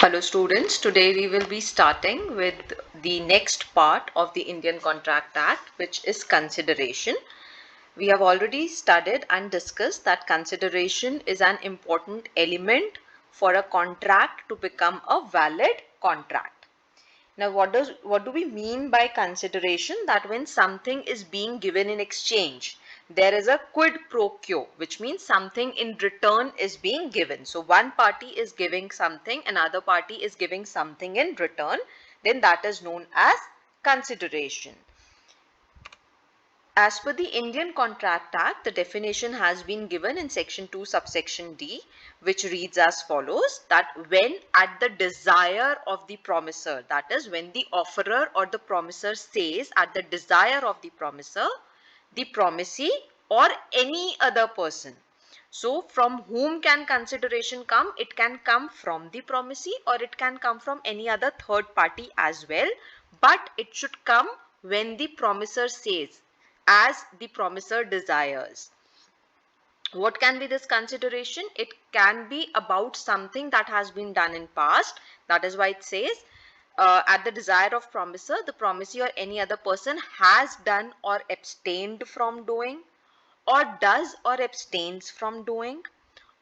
Hello students, today we will be starting with the next part of the Indian Contract Act, which is consideration. We have already studied and discussed that consideration is an important element for a contract to become a valid contract. Now what do we mean by consideration? That when something is being given in exchange, there is a quid pro quo, which means something in return is being given. So one party is giving something, another party is giving something in return, then that is known as consideration. As per the Indian Contract Act, the definition has been given in section 2 subsection D, which reads as follows, that when at the desire of the promisor, that is when the offerer or the promisor says at the desire of the promisor, the promisee or any other person. So from whom can consideration come? It can come from the promisee or it can come from any other third party as well, but it should come when the promisor says, as the promisor desires. What can be this consideration? It can be about something that has been done in past. That is why it says at the desire of promisor, the promisee or any other person has done or abstained from doing, or does or abstains from doing,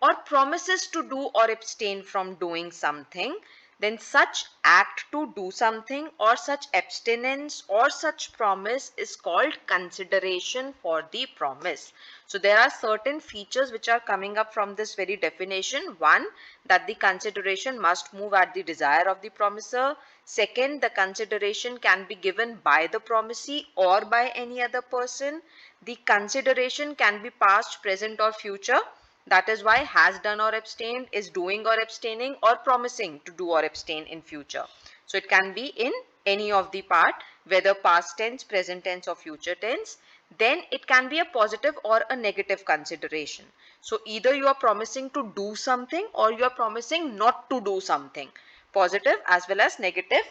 or promises to do or abstain from doing something, then such act to do something or such abstinence or such promise is called consideration for the promise. So there are certain features which are coming up from this very definition. One, that the consideration must move at the desire of the promisor. Second, the consideration can be given by the promisee or by any other person. The consideration can be past, present or future. That is why has done or abstained is doing or abstaining or promising to do or abstain in future. So it can be in any of the part, whether past tense, present tense or future tense. Then it can be a positive or a negative consideration. So either you are promising to do something or you are promising not to do something. Positive as well as negative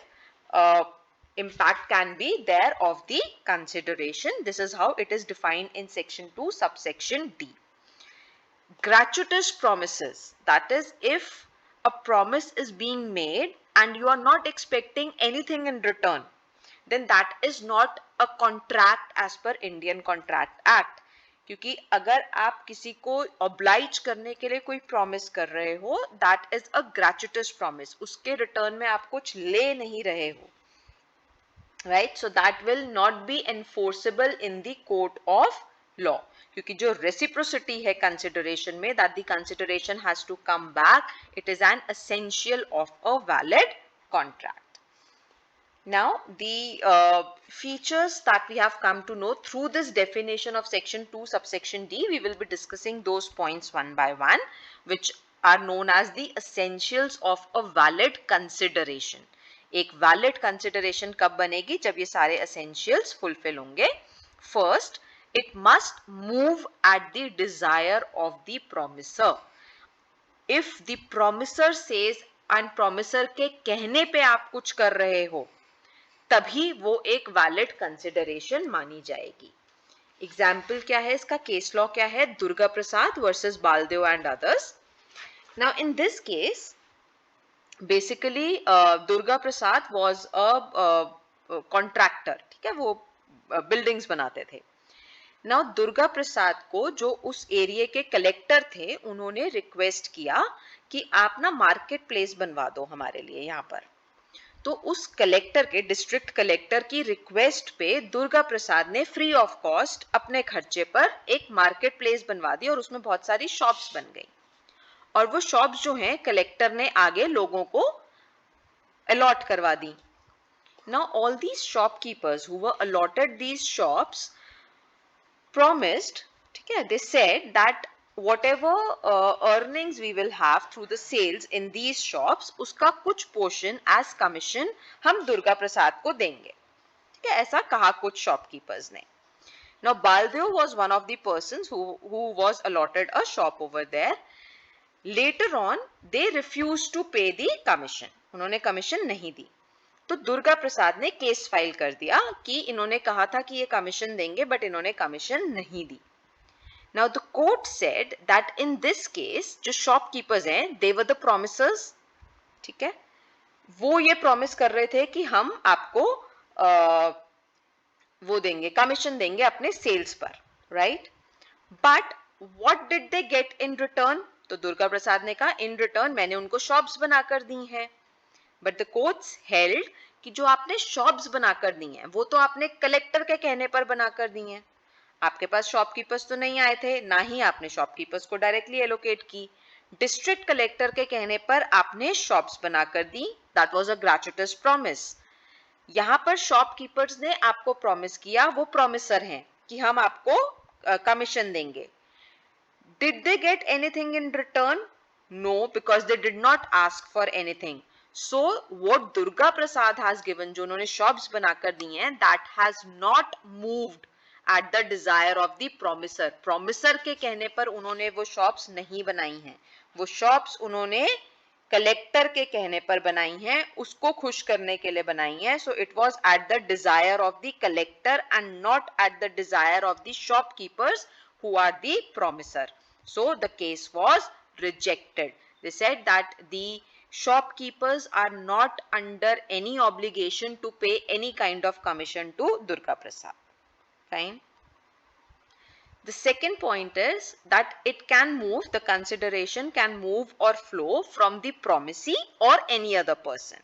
impact can be there of the consideration. This is how it is defined in section 2 subsection D. Gratuitous promises, that is, if a promise is being made and you are not expecting anything in return, then that is not a contract as per Indian Contract Act. क्योंकि अगर आप किसी को oblige करने के लिए कोई promise कर रहे हो, that is a gratuitous promise. उसके return में आप कुछ ले नहीं रहे हो, right? So that will not be enforceable in the court of law. क्योंकि जो reciprocity है consideration में, that the consideration has to come back, it is an essential of a valid contract. Now the features that we have come to know through this definition of section 2 subsection D, we will be discussing those points one by one, which are known as the essentials of a valid consideration. एक valid consideration कब बनेगी? जब ये सारे essentials fulfill होंगे. First, it must move at the desire of the promisor. If the promisor says and promisor के कहने पे आप कुछ कर रहे हो, तभी वो एक वैलिड कंसिडरेशन मानी जाएगी. एग्जाम्पल क्या है इसका? केस लॉ क्या है? Durga Prasad versus Baldev and others. Now in this case basically Durga Prasad was a contractor, ठीक है, वो बिल्डिंग्स बनाते थे. नाउ दुर्गा प्रसाद को जो उस एरिया के कलेक्टर थे, उन्होंने रिक्वेस्ट किया कि आप ना मार्केट प्लेस बनवा दो हमारे लिए यहाँ पर. तो उस कलेक्टर के, डिस्ट्रिक्ट कलेक्टर की रिक्वेस्ट पे दुर्गा प्रसाद ने फ्री ऑफ कॉस्ट अपने खर्चे पर एक मार्केट प्लेस बनवा दी और उसमें बहुत सारी शॉप्स बन गई. और वो शॉप्स जो हैं कलेक्टर ने आगे लोगों को अलॉट करवा दी. Now all these shopkeepers who were allotted these shops promised, ठीक है, they said that whatever earnings we will have through the sales in these shops, उसका कुछ portion as commission हम दुर्गा प्रसाद को देंगे. ठीक है, ऐसा कहा कुछ shopkeepers ने. Now Baldev was one of the persons who was allotted a shop over there. Later on they refused to pay the commission. उन्होंने commission नहीं दी. तो दुर्गा प्रसाद ने केस फाइल कर दिया कि इन्होंने कहा था कि ये कमीशन देंगे बट इन्होंने कमीशन नहीं दी. Now the court said that in this case जो शॉपकीपर्स हैं, दे वर द प्रॉमिसर्स, ठीक है, वो ये प्रॉमिस कर रहे थे कि हम आपको वो देंगे, कमीशन देंगे अपने सेल्स पर, right? But what did they get in return? तो दुर्गा प्रसाद ने कहा इन रिटर्न मैंने उनको शॉप्स बनाकर दी हैं। बट द कोर्ट्स हेल्ड कि जो आपने शॉप्स बनाकर दी हैं वो तो आपने कलेक्टर के कहने पर बनाकर दी हैं। आपके पास शॉपकीपर्स तो नहीं आए थे, ना ही आपने शॉपकीपर्स को डायरेक्टली एलोकेट की। डिस्ट्रिक्ट कलेक्टर के कहने पर आपने शॉप्स बनाकर दी। That was a gratuitous promise. यहाँ पर शॉपकीपर्स ने आपको प्रॉमिस किया, वो प्रॉमिसर हैं कि हम आपको कमीशन देंगे। Did they get anything in return? No, because they did not ask for anything. So what Durga Prasad has given, जो उन्होंने shops बनाकर दी हैं, that has not moved at the desire of the promiser. Promiser के कहने पर उन्होंने वो shops नहीं बनाई हैं, वो shops उन्होंने कलेक्टर के कहने पर बनाई हैं, उसको खुश करने के लिए बनाई हैं. So it was at the desire of the collector and not at the desire of the shopkeepers who are the promiser. So the case was rejected. They said that the shopkeepers are not under any obligation to pay any kind of commission to Durga Prasad. Fine. The second point is that it can move, the consideration can move or flow from the promisee or any other person.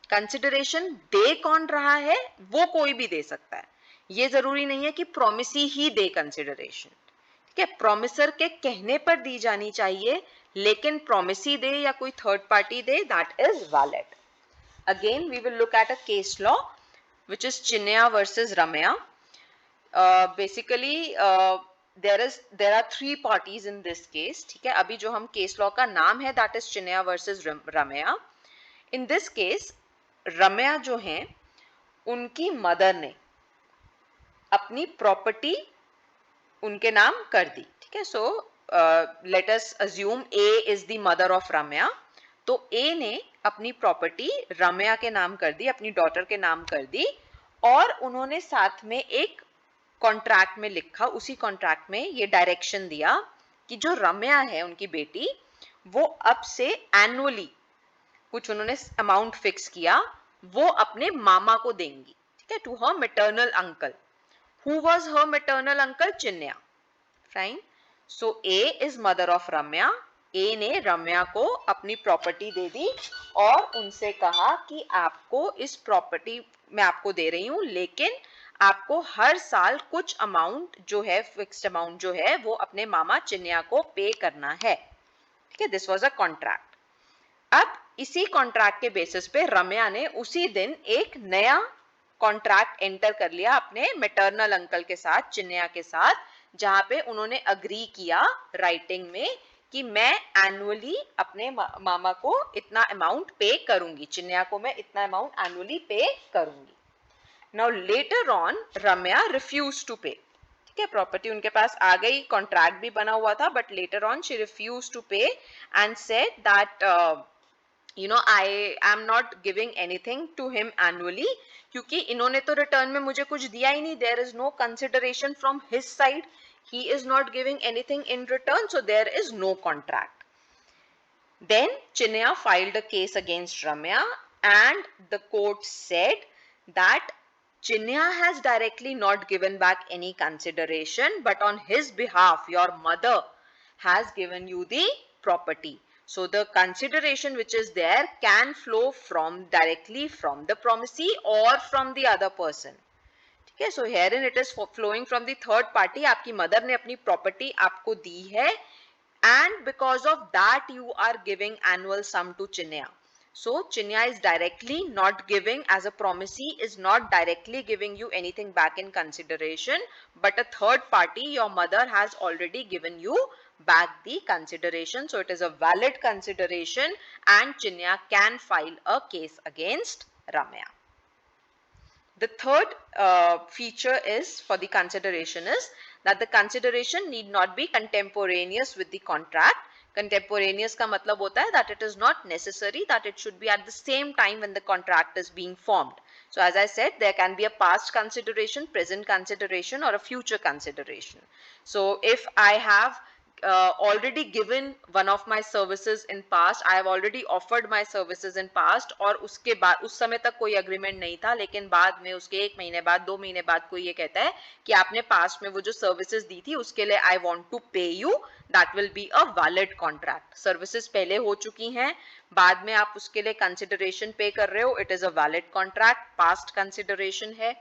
Consideration दे कौन रहा है वो कोई भी दे सकता है, ये जरूरी नहीं है कि promisee ही दे consideration. ठीक है, promiser के कहने पर दी जानी चाहिए, लेकिन promisee दे या कोई third party they, that is valid. Again we will look at a case law which is Chinnaya versus Ramaya. Basically there are three parties in this case. ठीक है, अभी जो हम case law का नाम है that is Chinnaya versus Ramaya. In this case रमया जो हैं उनकी मदर ने अपनी प्रॉपर्टी उनके नाम कर दी. ठीक है, so let us assume A is the mother of Ramya. तो A ने अपनी प्रॉपर्टी रमया के नाम कर दी, अपनी डॉटर के नाम कर दी, और उन्होंने साथ में एक कॉन्ट्रैक्ट में लिखा, उसी कॉन्ट्रैक्ट में ये डायरेक्शन दिया कि जो रमया है उनकी बेटी, वो अब से एनुअली कुछ उन्होंने अमाउंट फिक्स किया, वो अपने मामा को देंगी. ठीक है, to her maternal uncle. Who was her maternal uncle? Chinya. Fine. So A is mother of Ramya. A ने रम्या को अपनी प्रॉपर्टी दे दी और उनसे कहा कि आपको इस प्रॉपर्टी मैं आपको दे रही हूं, लेकिन आपको हर साल कुछ अमाउंट जो है, फिक्स्ड अमाउंट जो है, वो अपने मामा चिन्या को पे करना है. ठीक है, दिस वाज अ कॉन्ट्रैक्ट. अब इसी कॉन्ट्रैक्ट के बेसिस पे रम्या ने उसी दिन एक नया कॉन्ट्रैक्ट एंटर कर लिया अपने मैटरनल अंकल के साथ, चिन्या के साथ, जहां पे उन्होंने अग्री किया राइटिंग में कि मैं एनुअली अपने मामा को इतना अमाउंट पे करूंगी, चिन्या को मैं इतना अमाउंट एनुअली पे करूंगी. Now later on Ramya refuse to pay. ठीक है, प्रॉपर्टी उनके पास आ गई, कॉन्ट्रैक्ट भी बना हुआ था, but later on she refuse to pay and said that I am not giving anything to him annually, क्योंकि इन्होंने तो रिटर्न में मुझे कुछ दिया ही नहीं. there is no consideration from his side. he is not giving anything in return, so there is no contract. Then Chinnaya filed a case against Ramya and the court said that Chinnaya has directly not given back any consideration, but on his behalf your mother has given you the property. So the consideration which is there can flow from directly from the promisee or from the other person. ठीक है, so herein it is flowing from the third party. आपकी mother ने अपनी property आपको दी है, and because of that you are giving annual sum to Chinnaya. So Chinnaya is directly not giving, as a promisee is not directly giving you anything back in consideration, but a third party, your mother, has already given you back the consideration. So it is a valid consideration and Chinnaya can file a case against Ramya. The third feature is for the consideration is that the consideration need not be contemporaneous with the contract. Contemporaneous का मतलब होता है that it is not necessary that it should be at the same time when the contract is being formed. So as I said, there can be a past consideration, present consideration, or a future consideration. So if I have already given one of my services in past, I have already offered my services in past, और उसके बाद उस समय तक कोई agreement नहीं था, लेकिन बाद में उसके 1 महीने बाद 2 महीने बाद कोई ये कहता है कि आपने past में वो जो services दी थी उसके लिए I want to pay you, that will be a valid contract. Services पहले हो चुकी हैं, बाद में आप उसके लिए consideration pay कर रहे हो, it is a valid contract, past consideration है.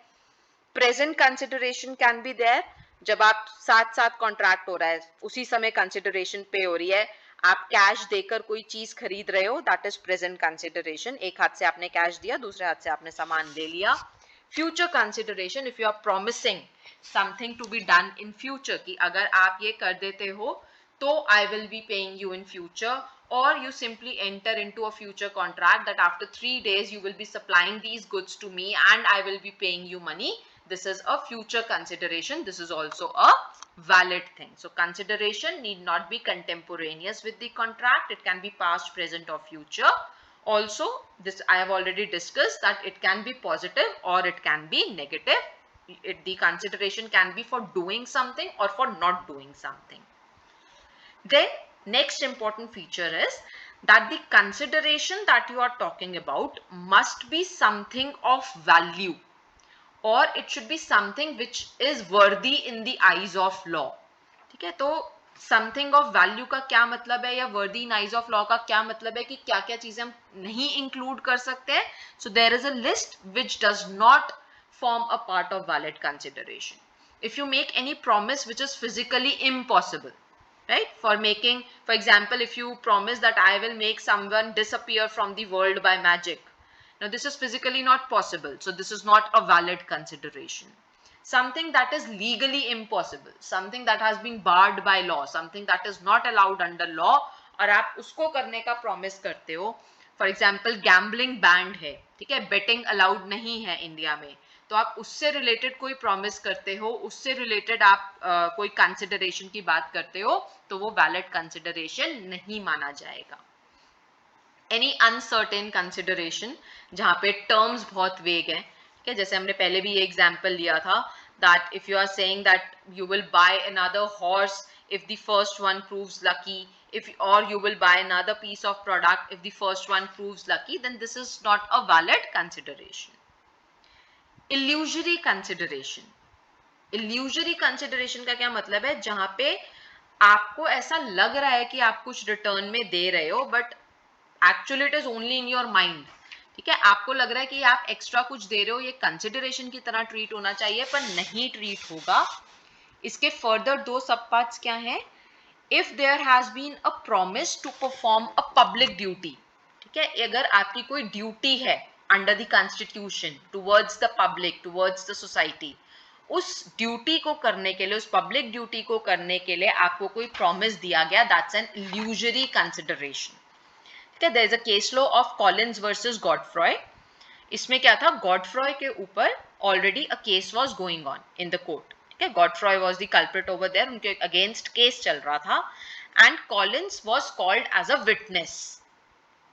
Present consideration can be there, जब आप साथ साथ कॉन्ट्रैक्ट हो रहा है उसी समय कंसिडरेशन पे हो रही है, आप कैश देकर कोई चीज खरीद रहे हो, दैट इज प्रेजेंट कंसिडरेशन. एक हाथ से आपने कैश दिया, दूसरे हाथ से आपने सामान ले लिया. Future consideration, if you are promising something to be done in future, कि अगर आप ये कर देते हो तो I will be paying you in future, or you simply enter into a future contract that after 3 days you will be supplying these goods to me and I will be paying you money. This is a future consideration. This is also a valid thing. So consideration need not be contemporaneous with the contract. It can be past, present or future. Also, this I have already discussed that it can be positive or it can be negative. The consideration can be for doing something or for not doing something. Then next important feature is that the consideration that you are talking about must be something of value, or it should be something which is worthy in the eyes of law. ठीक है, तो something of value का क्या मतलब है, या worthy in eyes of law का क्या मतलब है, कि क्या क्या चीजें हम नहीं include कर सकते हैं. So there is a list which does not form a part of valid consideration. If you make any promise which is physically impossible, right? For example, if you promise that I will make someone disappear from the world by magic. Now this is physically not possible, so this is not a valid consideration. Something that is legally impossible, something that has been barred by law, something that is not allowed under law, और आप उसको करने का promise करते हो. For example, gambling banned है, ठीक है, betting allowed नहीं है इंडिया में, तो आप उससे रिलेटेड कोई प्रॉमिस करते हो, उससे रिलेटेड आप कोई कंसिडरेशन की बात करते हो, तो वो वैलिड कंसिडरेशन नहीं माना जाएगा. एनी अनसर्टेन कंसिडरेशन, जहां पे टर्म्स बहुत वेग है, ठीक है, जैसे हमने पहले भी ये एग्जांपल लिया था, that if you are saying that you will buy another horse if the first one proves lucky, or you will buy another piece of product if the first one proves lucky, then this is not a valid consideration. Illusory consideration, illusory consideration का क्या मतलब है, जहां पे आपको ऐसा लग रहा है कि आप कुछ रिटर्न में दे रहे हो, but actually it is only in your mind. ठीक है, आपको लग रहा है कि आप एक्स्ट्रा कुछ दे रहे हो, ये कंसिडरेशन की तरह ट्रीट होना चाहिए, पर नहीं ट्रीट होगा. इसके फर्दर 2 सब पार्ट्स क्या है. If there has been a promise to perform a public duty, ठीक है, अगर आपकी कोई ड्यूटी है under the constitution towards the public, towards the society, उस ड्यूटी को करने के लिए, उस पब्लिक ड्यूटी को करने के लिए आपको कोई प्रॉमिस दिया गया, दैट्स एन इल्यूजरी कंसिडरेशन. ठीक है, there is a case law of Collins versus Godfrey. इसमें क्या था, गॉडफ्रॉय के ऊपर already a case was going on in the court. ठीक है, Godfrey was the culprit over there, उनके अगेंस्ट केस चल रहा था, and Collins was called as a witness.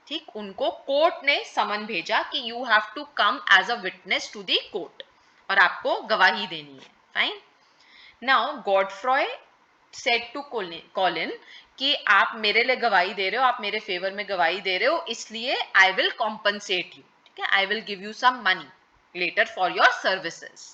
ठीक, उनको कोर्ट ने समन भेजा कि you have to come as a witness to the court, और आपको गवाही देनी है. फाइन. नाउ गॉडफ्रॉय सेड टू कॉलिन कि आप मेरे लिए गवाही दे रहे हो, आप मेरे फेवर में गवाही दे रहे हो, इसलिए आई विल कॉम्पनसेट यू. ठीक है, I will give you some money later for your services.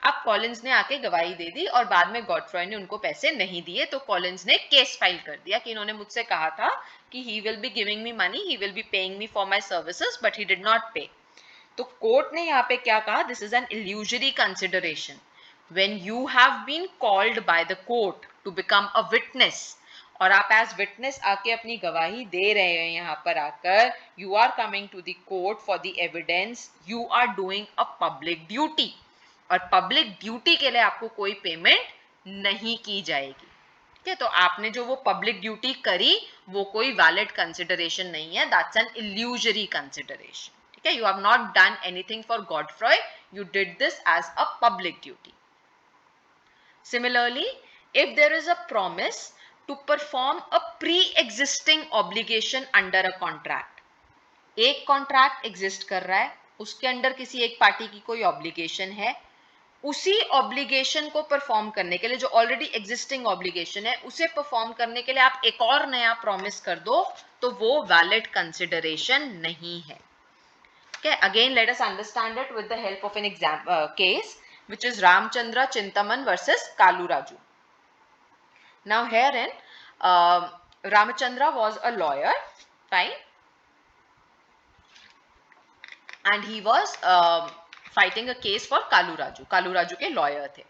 अब कॉलिंस ने आके गवाही दे दी और बाद में गॉडफ्रॉय ने उनको पैसे नहीं दिए, तो कॉलिंस ने केस फाइल कर दिया कि इन्होंने मुझसे कहा था कि he will be giving me money, he will be paying me for my services, but he did not pay. तो कोर्ट ने यहाँ पे क्या कहा, this is an illusory consideration. When you have been called by the court to become a witness, और आप as witness आके अपनी गवाही दे रहे हैं, यहाँ पर आकर you are coming to the court for the evidence, you are doing a public duty, और पब्लिक ड्यूटी के लिए आपको कोई पेमेंट नहीं की जाएगी. ठीक है, तो आपने जो वो पब्लिक ड्यूटी करी वो कोई वैलिड कंसिडरेशन नहीं है, दैट्स एन इल्यूजरी कंसिडरेशन. ठीक है, you have not done anything for Godfrey, you did this as a public duty. Similarly, if there is a promise to perform a pre existing obligation under a contract, एक contract exist कर रहा है, उसके under किसी एक party की कोई obligation है, उसी ऑब्लिगेशन को परफॉर्म करने के लिए, जो ऑलरेडी एग्जिस्टिंग ऑब्लिगेशन है, उसे परफॉर्म करने के लिए आप एक और नया प्रॉमिस कर दो तो वो वैलिड कंसिडरेशन नहीं है. Okay, again let us understand it with the help of an example case, which is Ramchandra Chintaman versus Kalu Raju. Now herein Ramachandra was a lawyer, fine, and he was fighting a case for Kalu Raju. Kalu Raju ke lawyer the.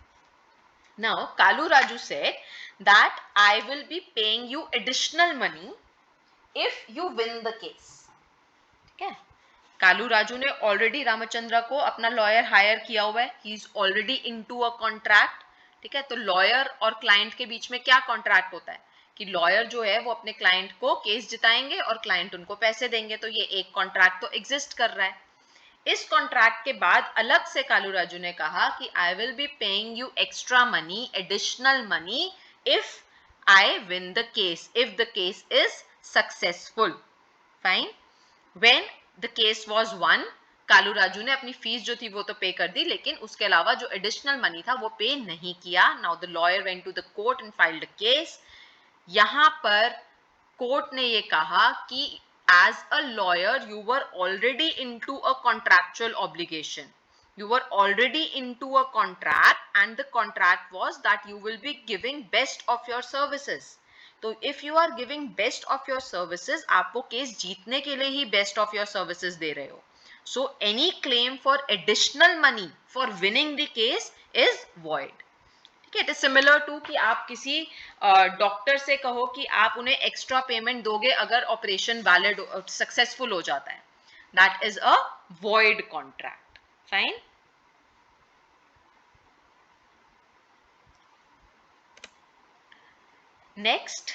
Now Kalu Raju said that I will be paying you additional money if you win the case. Okay. Kalu Raju ने already Ramchandra को अपना lawyer hire किया हुआ है. He is already into a contract. ठीक है, तो lawyer और क्लाइंट के बीच में क्या कॉन्ट्रैक्ट होता है कि लॉयर जो है वो अपने क्लाइंट को केस जिताएंगे और क्लाइंट उनको पैसे देंगे. तो ये एक कॉन्ट्रैक्ट तो एग्जिस्ट कर रहा है. इस कॉन्ट्रैक्ट के बाद अलग से कालू राजू ने कहा कि आई will be paying you extra money, additional money, if I win the case, if the case is successful. Fine. When the case was one, Kalu Raju ने अपनी फीस जो थी वो तो पे कर दी, लेकिन उसके अलावा जो एडिशनल मनी था वो पे नहीं किया. Now the lawyer went to the court and filed a case. यहां पर कोर्ट ने ये कहा कि as a lawyer you were already into a contractual obligation, you were already into a contract and the contract was that you will be giving best of your services. तो if you are giving best of your services, आप वो case जीतने के लिए ही best of your services दे रहे हो. So any claim for additional money for winning the case is void. ठीक है, इट इज सिमिलर टू कि आप किसी डॉक्टर से कहो कि आप उन्हें एक्स्ट्रा पेमेंट दोगे अगर ऑपरेशन वैलिड सक्सेसफुल हो जाता है. That is a void contract. Fine. Next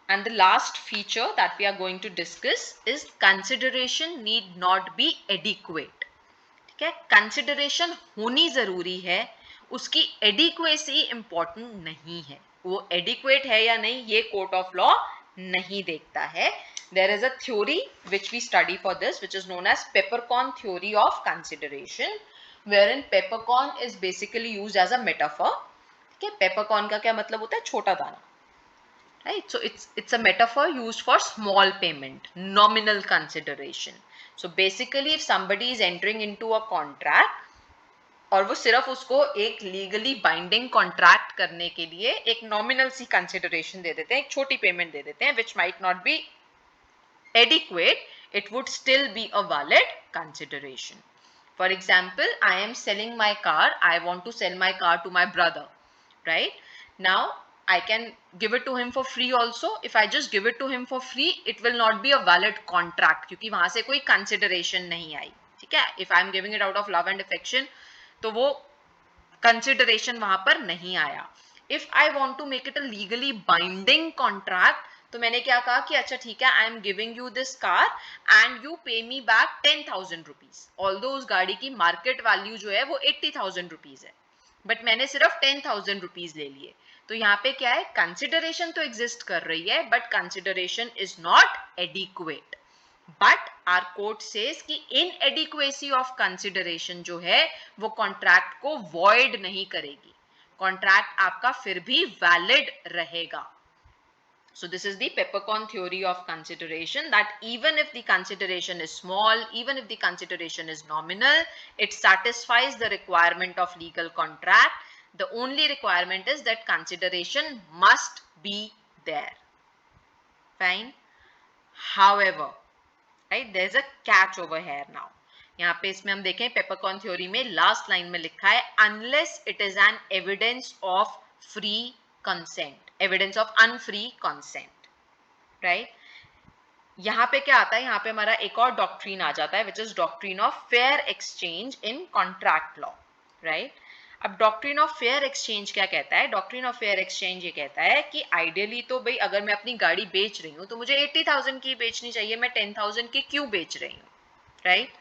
and the last feature that we are going to discuss is consideration need not be adequate. ठीक है, consideration होनी जरूरी है, उसकी adequacy important नहीं है. वो adequate है या नहीं ये court of law नहीं देखता है. There is a theory which we study for this, which is known as peppercorn theory of consideration, wherein peppercorn is basically used as a metaphor. ठीक है, peppercorn का क्या मतलब होता है? छोटा दाना. Right, so it's a metaphor used for small payment, nominal consideration. So basically if somebody is entering into a contract और वो सिर्फ उसको एक लीगली बाइंडिंग कॉन्ट्रैक्ट करने के लिए एक नॉमिनल सी कंसिडरेशन दे देते हैं, एक छोटी पेमेंट दे देते हैं, which might not be adequate, it would still be a valid consideration. For example, I am selling my car, I want to sell my car to my brother, right? Now I can give it to him for free also. If I just give it to him for free, it will not be a valid contract क्योंकि वहां से कोई consideration नहीं आई. ठीक है, if I am giving it out of love and affection, तो वो consideration वहां पर नहीं आया. If I want to make it a legally binding contract, तो मैंने क्या कहा कि अच्छा ठीक है, I am giving you this car and you pay me back 10,000 rupees. Although उस गाड़ी की market value जो है वो 80,000 rupees है, बट मैंने सिर्फ 10,000 रुपीज ले लिए. तो यहाँ पे क्या है, कंसिडरेशन तो एग्जिस्ट कर रही है but consideration is not adequate. But our court says कि इनएडिक्वेसी ऑफ कंसिडरेशन जो है वो कॉन्ट्रैक्ट को वॉइड नहीं करेगी, कॉन्ट्रैक्ट आपका फिर भी वैलिड रहेगा. So this is the peppercorn theory of consideration, that even if the consideration is small, even if the consideration is nominal, it satisfies the requirement of legal contract. The only requirement is that consideration must be there. Fine. However, right, there's a catch over here now. यहाँ पे इसमें हम देखें peppercorn theory में last line में लिखा है unless it is an evidence of free consent, evidence of unfree consent, right? यहाँ पे क्या आता है, यहाँ पे हमारा एक और डॉक्ट्रीन आ जाता है, which is doctrine of fair exchange in contract law, right? अब डॉक्ट्रिन ऑफ फेयर एक्सचेंज क्या कहता है? डॉक्ट्रिन ऑफ फेयर एक्सचेंज ये कहता है कि आइडियली तो भाई अगर मैं अपनी गाड़ी बेच रही हूँ तो मुझे 80,000 की बेचनी चाहिए, मैं 10,000 की क्यों बेच रही हूँ, राइट?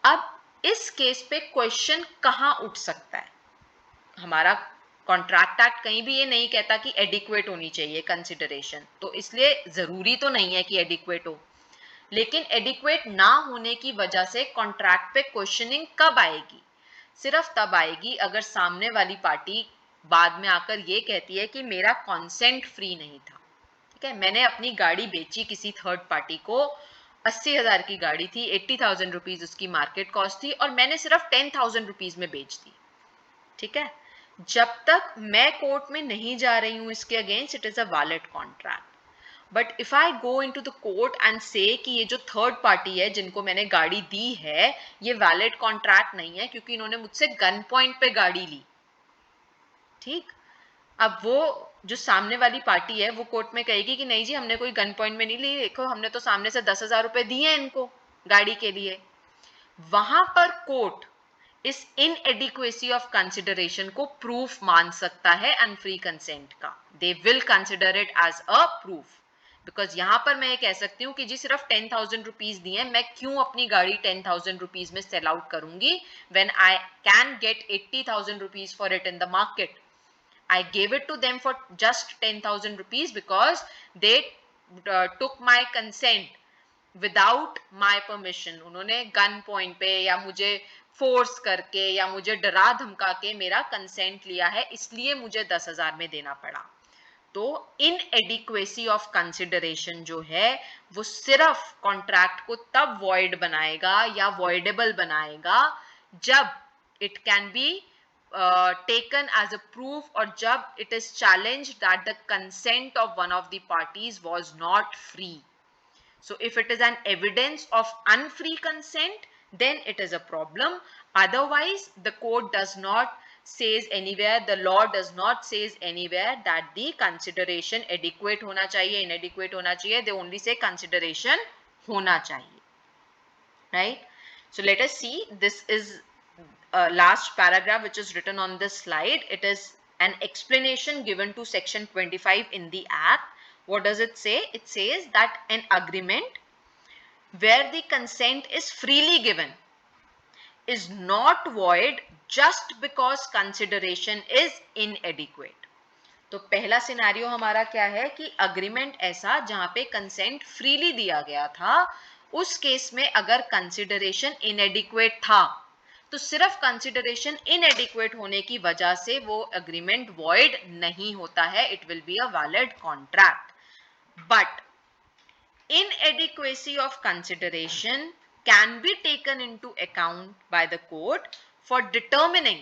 अब इस केस पे क्वेश्चन कहाँ उठ सकता है? हमारा कॉन्ट्रैक्ट एक्ट कहीं भी ये नहीं कहता कि एडिक्वेट होनी चाहिए कंसिडरेशन, तो इसलिए जरूरी तो नहीं है कि एडिक्वेट हो. लेकिन एडिक्वेट ना होने की वजह से कॉन्ट्रैक्ट पे क्वेश्चनिंग कब आएगी? सिर्फ तब आएगी अगर सामने वाली पार्टी बाद में आकर ये कहती है कि मेरा कंसेंट फ्री नहीं था। ठीक है, मैंने अपनी गाड़ी बेची किसी थर्ड पार्टी को, 80,000 की गाड़ी थी, 80,000 रुपीज उसकी मार्केट कॉस्ट थी और मैंने सिर्फ 10,000 रुपीज में बेच दी। ठीक है, जब तक मैं कोर्ट में नहीं जा रही हूं इसके against, it is a valid contract. But if I go into the court and से कि ये जो थर्ड पार्टी है जिनको मैंने गाड़ी दी है ये वैलिड कॉन्ट्रैक्ट नहीं है क्योंकि इन्होंने मुझसे गन पॉइंट पे गाड़ी ली। ठीक, अब वो जो सामने वाली पार्टी है वो कोर्ट में कहेगी कि नहीं जी हमने कोई गन पॉइंट में नहीं ली, देखो हमने तो सामने से 10,000 रुपए दिए हैं इनको गाड़ी के लिए। वहां पर कोर्ट इस इनएडिक्वेसी ऑफ कंसिडरेशन को प्रूफ मान सकता है अनफ्री कंसेंट का। They will consider it as a proof, because यहां पर मैं ये कह सकती हूँ कि जी सिर्फ 10,000 रुपीज दिए, मैं क्यों अपनी गाड़ी 10,000 रुपीज में सेल आउट करूंगी when I can get 80,000 rupees for it in the market. I gave it to them for just 10,000 rupees because they took my consent without my permission. उन्होंने गन पॉइंट पे या मुझे force करके या मुझे डरा धमका के मेरा कंसेंट लिया है, इसलिए मुझे 10,000 में देना पड़ा। तो इनएडिक्वेसी ऑफ कंसिडरेशन जो है वो सिर्फ कॉन्ट्रैक्ट को तब वॉइड बनाएगा या वॉइडेबल बनाएगा जब it can be taken as a proof or jab it is challenged that the consent of one of the parties was not free. So if it is an evidence of unfree consent, then it is a problem. Otherwise, the court does not says anywhere, the law does not says anywhere that the consideration adequate hona chahiye, inadequate hona chahiye. They only say consideration hona chahiye. Right? So let us see, this is last paragraph which is written on this slide. It is an explanation given to section 25 in the act. What does it say? It says that an agreement where the consent is freely given is not void just because consideration is inadequate. तो पहला scenario हमारा क्या है कि agreement ऐसा जहां पे consent freely दिया गया था, उस केस में अगर कंसिडरेशन इनएडिक्वेट था तो सिर्फ कंसिडरेशन इनएडिक्वेट होने की वजह से वो अग्रीमेंट वॉइड नहीं होता है, it will be a valid contract. But inadequacy of consideration can be taken into account by the court for determining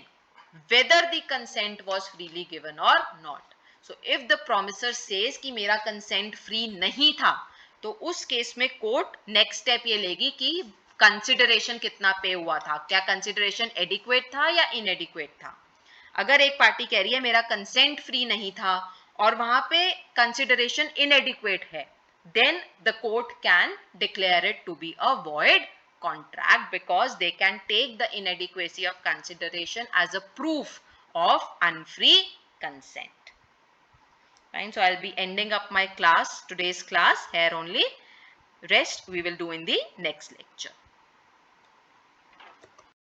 whether the consent was freely given or not. So if the promisor says कि मेरा consent free नहीं था, तो उस case में court next step ये लेगी कि कंसिडरेशन कितना पे हुआ था, क्या कंसिडरेशन एडिक्वेट था या इनएडिक्वेट था। अगर एक पार्टी कह रही है मेरा कंसेंट फ्री नहीं था और वहां पे कंसिडरेशन इनएडिक्वेट है, then the court can declare it to be a void contract because they can take the inadequacy of consideration as a proof of unfree consent. Fine, so I'll be ending up my class, today's class here only. Rest we will do in the next lecture.